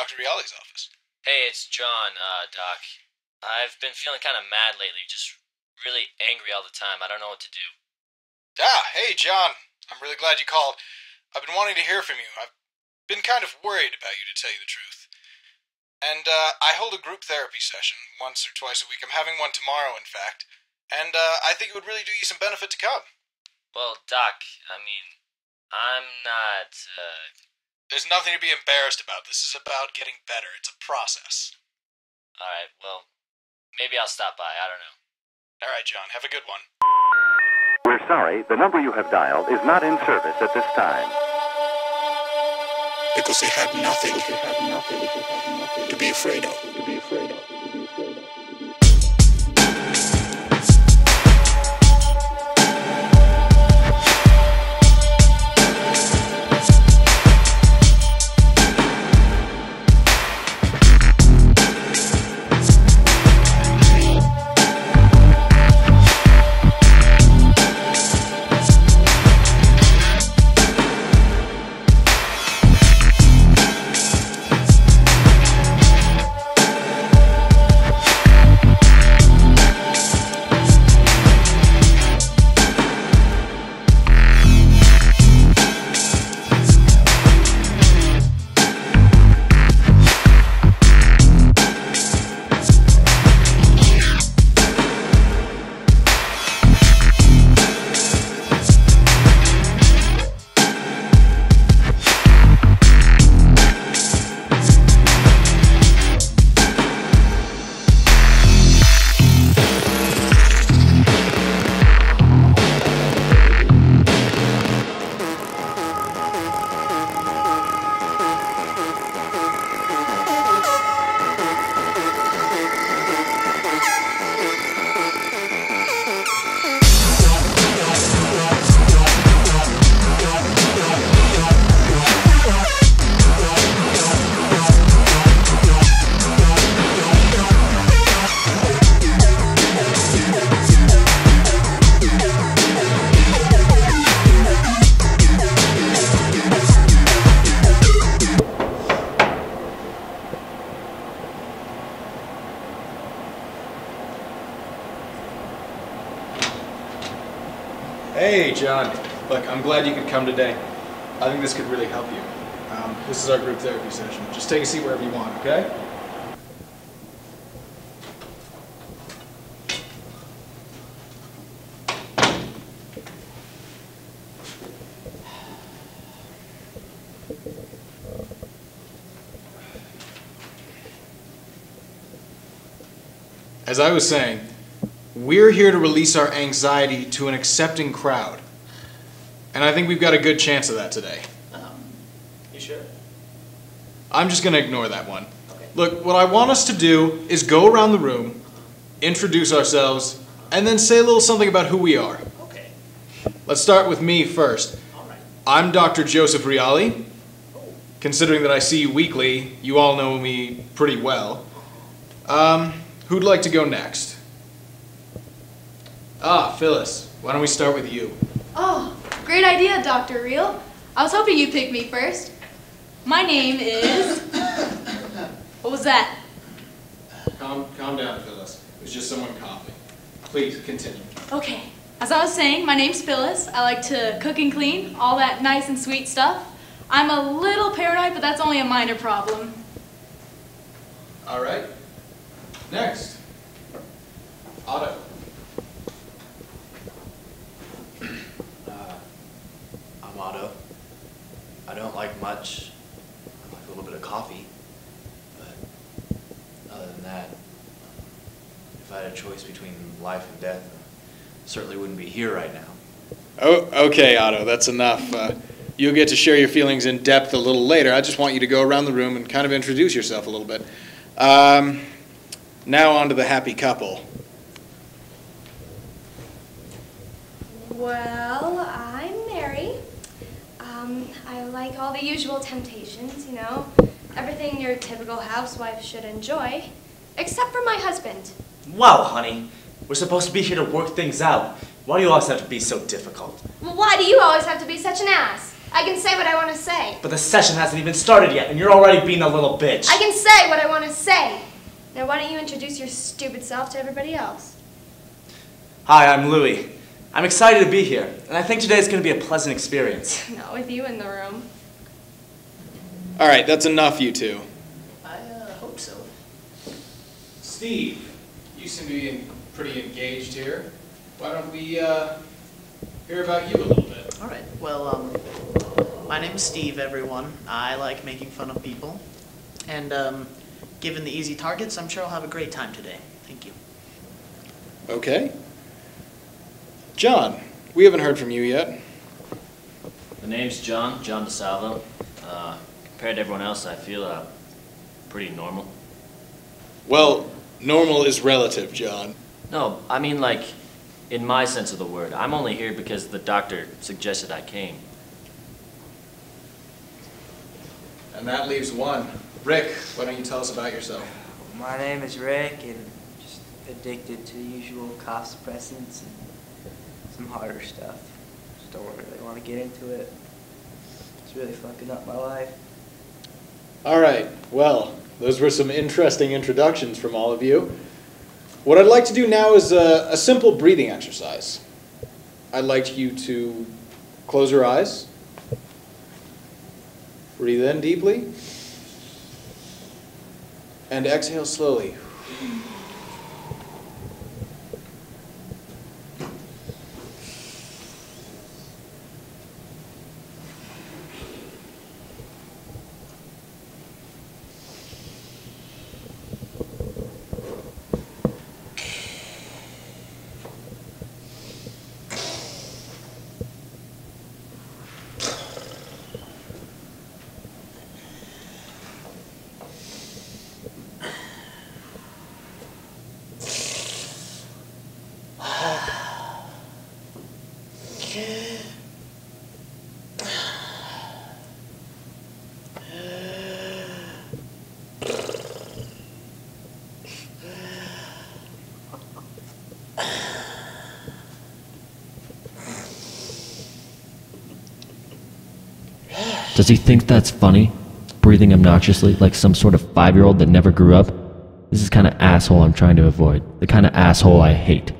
Dr. Riali's office. Hey, it's John, Doc. I've been feeling kind of mad lately, just really angry all the time. I don't know what to do. Ah, hey, John. I'm really glad you called. I've been wanting to hear from you. I've been kind of worried about you, to tell you the truth. And, I hold a group therapy session once or twice a week. I'm having one tomorrow, in fact. And, I think it would really do you some benefit to come. Well, Doc, I mean, I'm not, There's nothing to be embarrassed about. This is about getting better. It's a process. Alright, well, maybe I'll stop by. I don't know. Alright, John. Have a good one. We're sorry, the number you have dialed is not in service at this time. Because they had nothing to be afraid of. Hey, John. Look, I'm glad you could come today. I think this could really help you. This is our group therapy session. Just take a seat wherever you want, okay? As I was saying, we're here to release our anxiety to an accepting crowd. And I think we've got a good chance of that today. You sure? I'm just gonna ignore that one. Okay. Look, what I want us to do is go around the room, introduce ourselves, and then say a little something about who we are. Okay. Let's start with me first. Alright. I'm Dr. Joseph Riali. Considering that I see you weekly, you all know me pretty well. Who'd like to go next? Phyllis, why don't we start with you? Oh, great idea, Dr. Real. I was hoping you'd pick me first. My name is... What was that? Calm down, Phyllis. It was just someone coughing. Please, continue. Okay. As I was saying, my name's Phyllis. I like to cook and clean, all that nice and sweet stuff. I'm a little paranoid, but that's only a minor problem. All right. Next. Otto. I'm Otto. I don't like much. I like a little bit of coffee. But other than that, if I had a choice between life and death, I certainly wouldn't be here right now. Oh, okay, Otto, that's enough. You'll get to share your feelings in depth a little later. I just want you to go around the room and kind of introduce yourself a little bit. Now on to the happy couple. Well, I'm Mary. I like all the usual temptations, you know, everything your typical housewife should enjoy, except for my husband. Wow, honey. We're supposed to be here to work things out. Why do you always have to be so difficult? Well, why do you always have to be such an ass? I can say what I want to say. But the session hasn't even started yet, and you're already being a little bitch. I can say what I want to say. Now why don't you introduce your stupid self to everybody else? Hi, I'm Louie. I'm excited to be here, and I think today is going to be a pleasant experience. Not with you in the room. All right, that's enough, you two. I hope so. Steve, you seem to be pretty engaged here. Why don't we hear about you a little bit? All right. Well, my name is Steve, everyone. I like making fun of people. And given the easy targets, I'm sure I'll have a great time today. Thank you. Okay. John, we haven't heard from you yet. The name's John DeSalvo. Compared to everyone else, I feel pretty normal. Well, normal is relative, John. No, I mean like, in my sense of the word. I'm only here because the doctor suggested I came. And that leaves one. Rick, why don't you tell us about yourself? My name is Rick, and just addicted to the usual cough suppressants and some harder stuff. Just don't really want to get into it. It's really fucking up my life. All right, well, those were some interesting introductions from all of you. What I'd like to do now is a simple breathing exercise. I'd like you to close your eyes, breathe in deeply, and exhale slowly. Does he think that's funny? Breathing obnoxiously like some sort of 5-year-old that never grew up? This is the kind of asshole I'm trying to avoid. The kind of asshole I hate.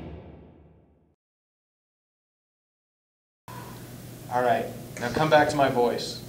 All right, now come back to my voice.